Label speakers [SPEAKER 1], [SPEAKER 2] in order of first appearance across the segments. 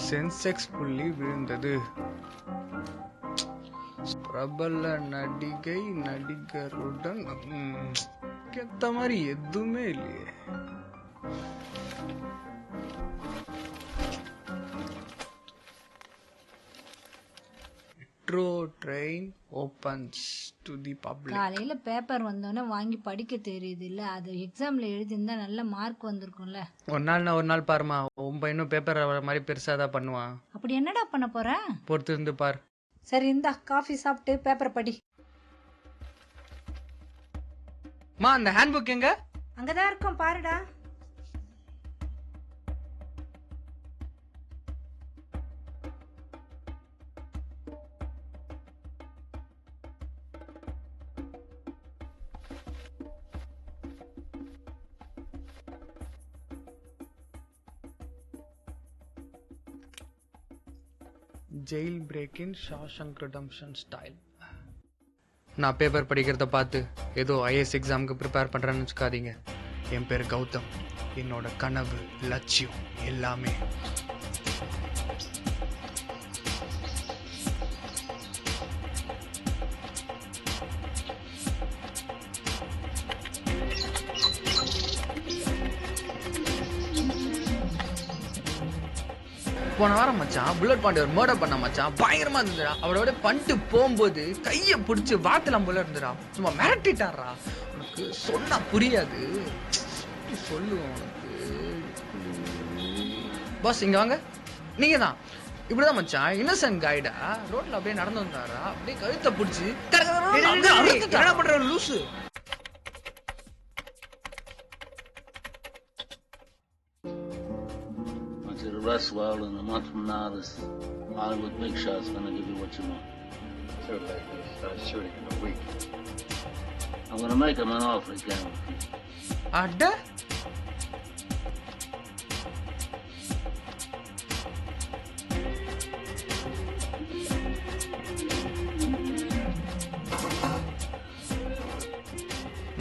[SPEAKER 1] Sensex புள்ளி விழுந்தது. பிரபல நடிகருடன் கேத்த மாதிரி எதுவுமே இல்லையே. Metro train opens to the public.
[SPEAKER 2] காலையில பேப்பர் வந்தோடனே வாங்கி படிக்க தெரியுது இல்ல, அது எக்ஸாம்ல எழுதியிருந்தா நல்ல மார்க் வந்திருக்கும்ல.
[SPEAKER 1] ஒரு நாள் பாருமா, உன் பையனும் பேப்பர் மாதிரி பெருசா தான் பண்ணுவான்.
[SPEAKER 2] அப்படி என்னடா பண்ண போற?
[SPEAKER 1] பொறுத்து இருந்து பார்.
[SPEAKER 2] சரி, இந்தா காஃபி சாப்பிட்டு பேப்பர் படி.
[SPEAKER 1] மா, அந்த ஹேண்ட் புக் எங்க?
[SPEAKER 2] அங்கதான் இருக்கும், பாருடா.
[SPEAKER 1] Jail break in Shawshank redemption style. நான் பேப்பர் படிக்கிறத பார்த்து ஏதோ ஐஏஎஸ் எக்ஸாமுக்கு ப்ரிப்பேர் பண்ணுறேன்னு வச்சுக்காதீங்க. என் பேர் கௌதம். என்னோட கனவு, லட்சியம் எல்லாமே போன வாரம் மச்சான் புல்லட் பாண்டி ஒரு மர்டர் பண்ண மச்சான், பயங்கரமா இருந்துடா. அவரோட பண்ணிட்டு போகும்போது கையை பிடிச்சி வாத்தலாம் போல இருந்துடா. சும்மா மிரட்டிட்டாரா. உனக்கு சொன்னா புரியாது, சொல்லுவோம் உனக்கு. பாஸ் இங்க வாங்க. நீங்க தான் இப்படிதான் மச்சான் இன்னசென்ட் கைடா ரோட்ல அப்படியே நடந்து வந்தாரா, அப்படியே கழுத்தை பிடிச்சி என்ன பண்ற லூசு.
[SPEAKER 3] Rest well, and a month from now, this Hollywood big shot's gonna give you what you want.
[SPEAKER 4] Sure, baby. Start shooting in a week.
[SPEAKER 3] I'm gonna make him an offer again.
[SPEAKER 1] Adda?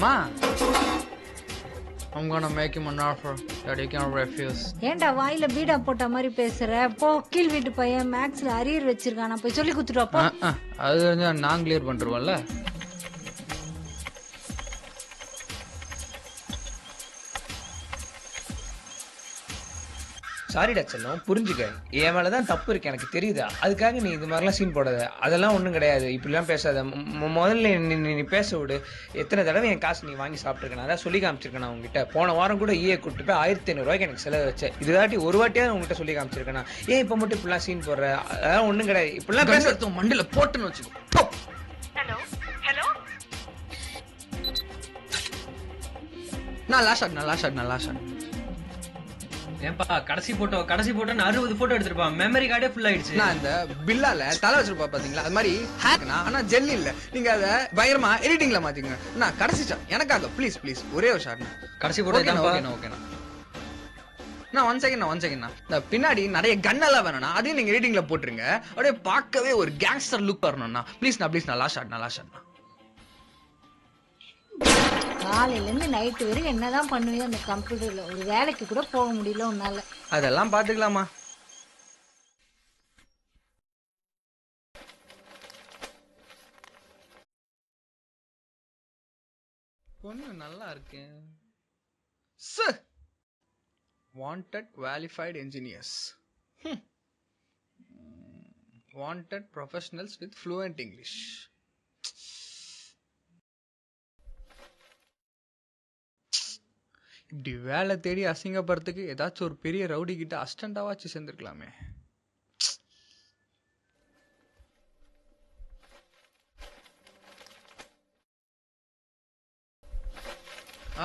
[SPEAKER 1] Ma, I'm gonna make him an offer that he can refuse.
[SPEAKER 2] ஏண்டா வாயில பீடா போட்ட மாதிரி பேசுற? போ, கீழ் வீட்டு பையன் மேக்ஸ்ல அரியர் வச்சிருக்கான், போய் சொல்லி குத்துட்டு போ.
[SPEAKER 1] அது நான் கிளியர் பண்றோம்ல.
[SPEAKER 5] சாரிடா செல்லம், புரிஞ்சுக்க. என் மேலதான் தப்பு இருக்கு, எனக்கு தெரியுதா. அதுக்காக நீ இது மாதிரிலாம் சீன் போடாத. அதெல்லாம் ஒன்றும் கிடையாது. இப்படிலாம் பேசாத. முதல்ல நீ பேச விடு. எத்தனை தடவை என் காசு நீ வாங்கி சாப்பிட்டுருக்கேன், அதான் சொல்லி காமிச்சிருக்கேன் உங்ககிட்ட. போன வாரம் கூட கூப்பிட்டு போய் 1500 எனக்கு செலவு வச்சேன். இது வாட்டி ஒரு வாட்டியாவது உங்ககிட்ட சொல்லி காமிச்சிருக்கேன். ஏன் இப்போ மட்டும் இப்படிலாம் சீன் போடுற? அதெல்லாம் ஒன்றும் கிடையாது. இப்படிலாம் பேச
[SPEAKER 1] மண்டில போட்டுன்னு வச்சுக்கோ. நான் லாஷாட்.
[SPEAKER 6] ஏன்பா கடைசி போட்டோ 60 போட்டோ எடுத்துருப்பான். மெமரி கார்டே ஃபுல் ஆயிடுச்சு.
[SPEAKER 1] நான் இந்த பில்லால தலை வச்சிருப்பா பாத்தீங்களா, அது மாதிரி ஹேக்னா, ஆனா ஜெல் இல்ல. நீங்க அதை பயங்கரமா எடிட்டிங்ல மாத்தீங்க. நான் கடைசி ஷாட் எனக்காக ப்ளீஸ் ஒரே ஒரு ஷாட்.
[SPEAKER 6] கடைசி போட்டோ
[SPEAKER 1] ஓகேண்ணா. நான் ஒன் செகண்ட்ண்ணா, இந்த பின்னாடி நிறைய கன்னெல்லாம் வேணும்னா அதையும் நீங்க எடிட்டிங்ல போட்டுருங்க. அப்படியே பார்க்கவே ஒரு கேங்ஸ்டர் லுக் வரணும்ண்ணா. ப்ளீஸ்ண்ணா லாஸ்ட் ஷாட்ண்ணா.
[SPEAKER 2] காலையில இருந்து நைட்டு வரைக்கும் என்னதான் பண்ணுவீங்க அந்த கம்ப்யூட்டர்ல? ஒரு வேலைக்கு கூட போக முடியல உன்னால.
[SPEAKER 1] அதெல்லாம் பாத்துக்கலாமா. பொண்ணு நல்லா இருக்கு. Wanted qualified engineers, wanted professionals with fluent English. இப்படி வேலை தேடி அசிங்கப்படுறதுக்கு ஏதாச்சும் ஒரு பெரிய ரவுடி கிட்ட அஸ்டண்டாவாச்சு சேர்ந்துருக்கலாமே.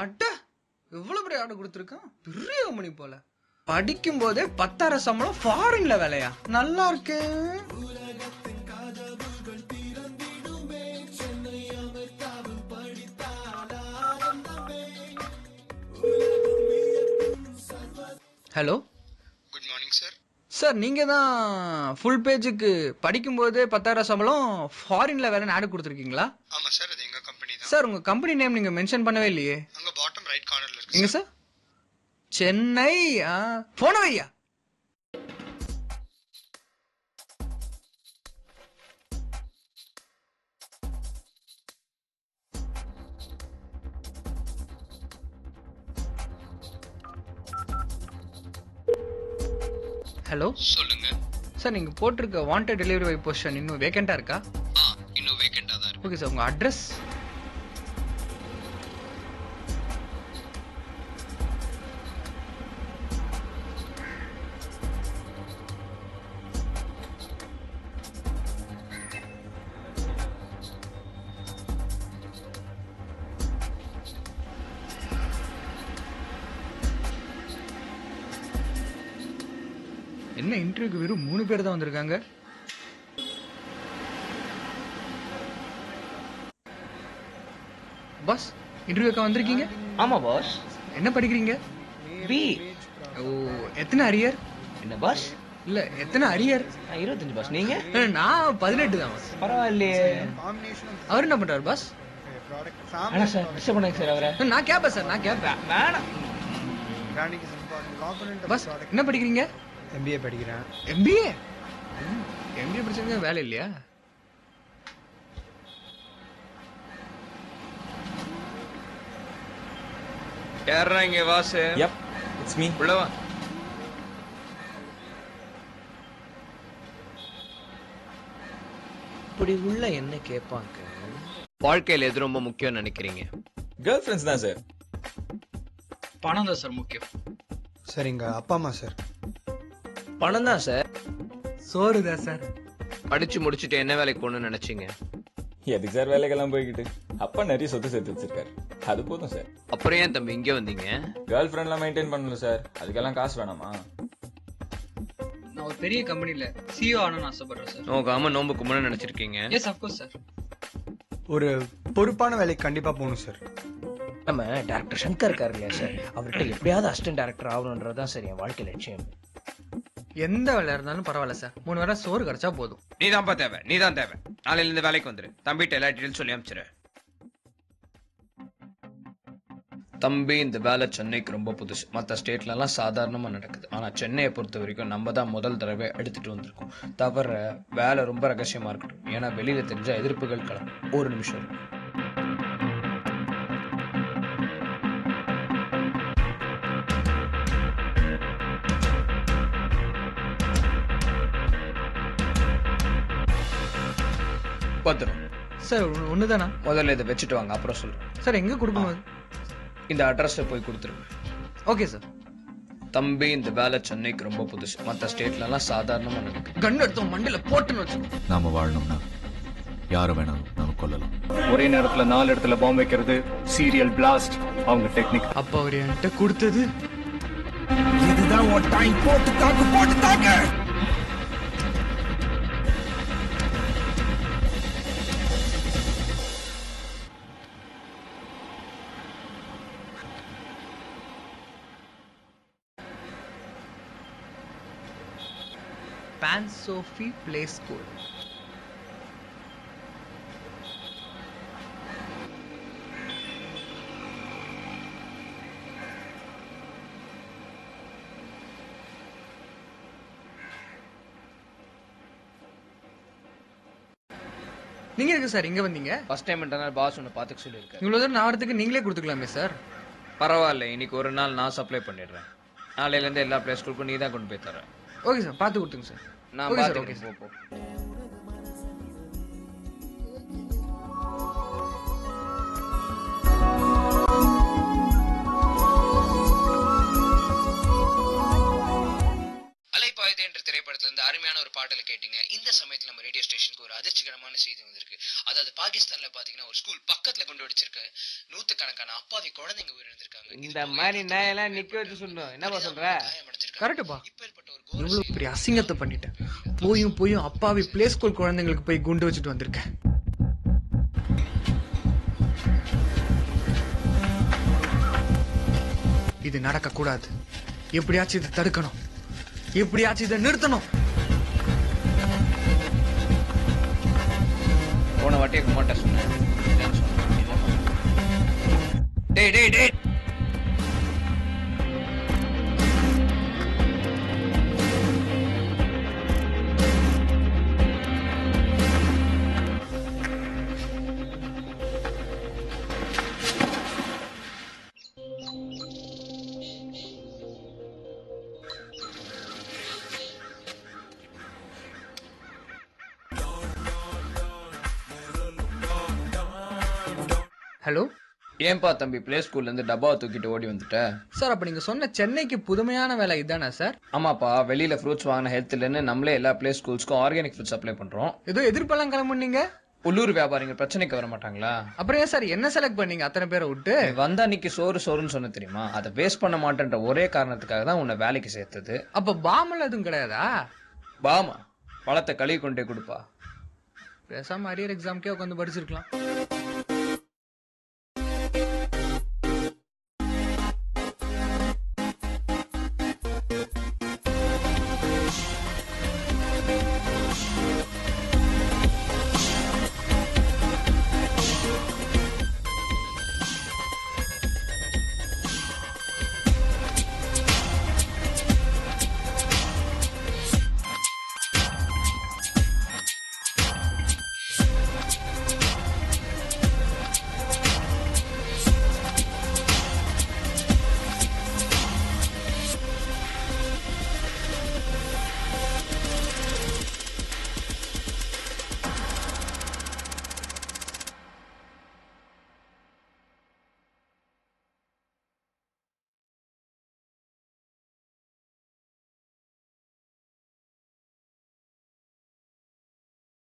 [SPEAKER 1] அட்ட எவ்வளவு பெரிய ஆர்டர் கொடுத்துருக்கான், பெரிய கம்பெனி போல. படிக்கும் போதே 10,000 சம்பளம், ஃபாரின்ல வேலையா, நல்லா இருக்கு. Hello,
[SPEAKER 7] good morning sir.
[SPEAKER 1] Sir நீங்க தான் ஃபுல் பேஜுக்கு படிக்கும்போதே 10,000 சம்பளம், ஃபாரின்ல வேலைன்னு ஆட் கொடுத்துருக்கீங்களா?
[SPEAKER 7] ஆமாம் சார், அது எங்கள் கம்பெனி தான்.
[SPEAKER 1] சார் உங்க கம்பெனி நேம் நீங்க மென்ஷன் பண்ணவே இல்லையே.
[SPEAKER 7] அங்கே பாட்டம் ரைட் கார்னரில் இருக்கு.
[SPEAKER 1] எங்க சார்? சென்னை. போன வையா. ஹலோ,
[SPEAKER 7] சொல்லுங்க.
[SPEAKER 1] சார் நீங்க போட்டிருக்க வாண்டட் டெலிவரி பாய் பொசிஷன் இன்னும் வேகண்டா இருக்கா?
[SPEAKER 7] இன்னும் வேகண்டாக தான் இருக்கு.
[SPEAKER 1] ஓகே சார், உங்க அட்ரஸ்? என்ன இன்டர்வியூக்கு வெறும் 3 பேர் தான் வந்திருக்காங்க. பாஸ், இன்டர்வியூக்கு வந்திருக்கீங்க?
[SPEAKER 5] ஆமா பாஸ்.
[SPEAKER 1] என்ன படிக்கிறீங்க?
[SPEAKER 5] பி.
[SPEAKER 1] ஓ, எத்தனை அரியர்?
[SPEAKER 5] என்ன பாஸ்?
[SPEAKER 1] இல்ல, எத்தனை அரியர்?
[SPEAKER 5] 25 பாஸ். நீங்க?
[SPEAKER 1] நான் 18 தான் பாஸ்.
[SPEAKER 5] பரவாயில்லையே.
[SPEAKER 1] அவர் என்ன பண்றாரு பாஸ்?
[SPEAKER 5] ஆனா சார் டிஸ்டர்ப் பண்ணுங்க சார் அவரை.
[SPEAKER 1] நான் கேட்பேன் சார், நான் கேட்பேன்.
[SPEAKER 5] வேணாம்
[SPEAKER 1] பாஸ், என்ன படிக்கிறீங்க?
[SPEAKER 8] MBA படிக்கிறேன்.
[SPEAKER 1] MBA? MBA படிச்சவங்க வேலை இல்லையா?
[SPEAKER 5] யாரா இங்க வாசு?
[SPEAKER 8] Yep, it's me.
[SPEAKER 5] உள்ள வா. இப்படி உள்ள என்ன கேட்பாங்க? வாழ்க்கையில எது ரொம்ப முக்கியம் நினைக்கிறீங்க?
[SPEAKER 8] Girlfriends தான் சார்.
[SPEAKER 6] பணம் தான் சார் முக்கியம்.
[SPEAKER 8] சார் எங்க அப்பா அம்மா சார்.
[SPEAKER 5] பணம் தான் சார்.
[SPEAKER 1] சோறு தான் சார்.
[SPEAKER 5] படிச்சு முடிச்சுட்டு என்ன வேலைக்கு போகணும்னு நினைச்சீங்க?
[SPEAKER 9] எதுக்கு சார் வேலைக்கெல்லாம் போய்கிட்டு? அப்பா நிறைய சொத்து சேர்த்து வச்சிருக்காரு, அது போதும் சார்.
[SPEAKER 5] அப்புறம் ஏன் தம்பி இங்க வந்தீங்க?
[SPEAKER 9] கேர்ள் ஃப்ரெண்ட்லாம் மெயின்டைன் பண்ணல சார், அதுக்கெல்லாம் காசு வேணாமா?
[SPEAKER 6] நான் ஒரு பெரிய கம்பெனில CEO ஆகணும்னு ஆசைப்படுறேன் சார்.
[SPEAKER 5] நோக்காம நோம்பு கும்பணும்னு நினைச்சிருக்கீங்க?
[SPEAKER 6] Yes of course sir.
[SPEAKER 8] ஒரு பொறுப்பான வேலைக்கு கண்டிப்பா போகணும் சார்.
[SPEAKER 10] நம்ம டைரக்டர் சங்கர் இருக்காரு இல்லையா சார், அவர்கிட்ட எப்படியாவது அசிஸ்டன்ட் டைரக்டர் ஆகணுன்றதுதான் சார் என் வாழ்க்கை லட்சியம்.
[SPEAKER 1] எந்த வேலை இருந்தாலும் பரவாயில்ல சார், 3 வேளை சோறு கிடைச்சா போதும்.
[SPEAKER 5] நீதான்ப்பா தேவை, நீதான் தேவை. நாளையில இருந்து வேலைக்கு வந்துரு. தம்பிட்ட எல்லா டீட்டெயில்ஸ் சொல்லி அனுப்பிச்சிரு. தம்பி, இந்த வேலை சென்னைக்கு ரொம்ப புதுசு. மற்ற ஸ்டேட்ல எல்லாம் சாதாரணமா நடக்குது. ஆனா சென்னையை பொறுத்த வரைக்கும் நம்ம தான் முதல் தடவை எடுத்துட்டு வந்திருக்கோம். தவிர வேலை ரொம்ப ரகசியமா இருக்கட்டும், ஏன்னா வெளியில தெரிஞ்ச எதிர்ப்புகள் கிளம்பும். ஒரு நிமிஷம் இருக்கு. பத்திரம்
[SPEAKER 1] சார் ஒண்ணுதானா?
[SPEAKER 5] முதல்ல இதை வச்சுட்டு வாங்க, அப்புறம் சொல்றேன்.
[SPEAKER 1] சார் எங்க கொடுக்கணும்?
[SPEAKER 5] இந்த அட்ரஸ்ல போய் கொடுத்துருங்க.
[SPEAKER 1] Okay sir.
[SPEAKER 5] தம்பி, இந்த வேலை சென்னைக்கு ரொம்ப புதுசு. மற்ற ஸ்டேட்ல எல்லாம் சாதாரணமா நடக்குது.
[SPEAKER 1] கன் எடுத்தோம் மண்டில போட்டுன்னு வச்சு
[SPEAKER 11] நாம வாழணும்னா யாரை வேணாலும் நாம கொல்லலாம்.
[SPEAKER 12] ஒரே நேரத்துல 4 இடத்துல பாம்பு வைக்கிறது சீரியல் பிளாஸ்ட் அவங்க டெக்னிக்.
[SPEAKER 1] அப்ப அவர் என்கிட்ட கொடுத்தது
[SPEAKER 12] இதுதான் ஒரு டைம். போட்டு தாக்கு.
[SPEAKER 1] பான் சோஃபி பிளே ஸ்கூல். நீங்க இருக்கு சார் இங்க வந்தீங்க?
[SPEAKER 5] ஃபர்ஸ்ட் டைம்ன்றனால பாஸ் ஒன்று பார்த்துக்க சொல்லியிருக்காரு.
[SPEAKER 1] இவ்வளவு தூரம் நான் வரதுக்கு நீங்களே கொடுத்துக்கலாமே சார்.
[SPEAKER 5] பரவாயில்ல, இன்னைக்கு ஒரு நாள் நான் சப்ளை பண்ணிடுறேன். நாளையில இருந்து எல்லா பிளே ஸ்கூலுக்கும் நீ தான் கொண்டு போய் தரேன்.
[SPEAKER 1] ஓகே சார், பார்த்து கொடுத்துங்க சார்.
[SPEAKER 5] நான்
[SPEAKER 1] ஓகே சார்.
[SPEAKER 5] பார்த்துக்கிறேன். போ.
[SPEAKER 13] மரியாதை என்ற திரைப்படத்துல இருந்து அருமையான ஒரு பாடலை கேட்டீங்க. இந்த சமயத்துல நம்ம ரேடியோ ஸ்டேஷனுக்கு ஒரு அதிர்ச்சிகரமான செய்தி வந்திருக்கு. அதாவது பாகிஸ்தான்ல பாத்தீங்கன்னா ஒரு ஸ்கூல் பக்கத்துல கொண்டு வச்சிருக்க நூத்துக்கணக்கான அப்பாவி குழந்தைங்க உயிரிழந்திருக்காங்க.
[SPEAKER 5] இந்த மாதிரி நாயெல்லாம் நிக்க வச்சு சொல்லணும். என்னப்பா சொல்ற?
[SPEAKER 1] கரெக்டுப்பா. இவ்வளவு பெரிய அசிங்கத்தை பண்ணிட்டேன். போயும் அப்பாவி பிளே ஸ்கூல் குழந்தைங்களுக்கு போய் குண்டு வச்சுட்டு வந்திருக்கேன். இது நடக்க கூடாது. எப்படியாச்சும் இதை தடுக்கணும். எப்படியாச்சும் இதை நிறுத்தணும்.
[SPEAKER 5] போன வாட்டியே குமார்ட்ட சொன்னேன். டேய் டேய் டேய்
[SPEAKER 1] ஹலோ.
[SPEAKER 5] ஏன்பா தம்பி பிளே ஸ்கூல்ல இருந்து டப்பாவை தூக்கிட்டு ஓடி வந்துட்ட?
[SPEAKER 1] சார் அப்ப நீங்க சொன்ன சென்னைக்கு புதுமையான வேலை இதானே சார்?
[SPEAKER 5] ஆமாப்பா, வெளியில ஃப்ரூட்ஸ் வாங்கின ஹெல்த் இல்லைன்னு நம்மளே எல்லா பிளே ஸ்கூல்ஸ்க்கும் ஆர்கானிக் ஃபுட் சப்ளை பண்றோம்.
[SPEAKER 1] ஏதோ எதிர்ப்பெல்லாம் கிளம்புனீங்க.
[SPEAKER 5] உள்ளூர் வியாபாரிங்க பிரச்சனைக்கு வர மாட்டாங்களா?
[SPEAKER 1] அப்புறம் ஏன் சார் என்ன செலக்ட் பண்ணீங்க அத்தனை பேரை விட்டு?
[SPEAKER 5] வந்த அன்னைக்கு சோறுன்னு சொன்ன தெரியுமா? அதை வேஸ்ட் பண்ண மாட்டேன்ற ஒரே காரணத்துக்காக தான் உன்னை வேலைக்கு சேர்த்தது.
[SPEAKER 1] அப்ப பாமல் எதுவும் கிடையாதா?
[SPEAKER 5] பாமா பழத்தை கழுவி கொண்டே கொடுப்பா.
[SPEAKER 1] பேசாம அரியர் எக்ஸாம்க்கே உட்காந்து படிச்சிருக்கலாம்.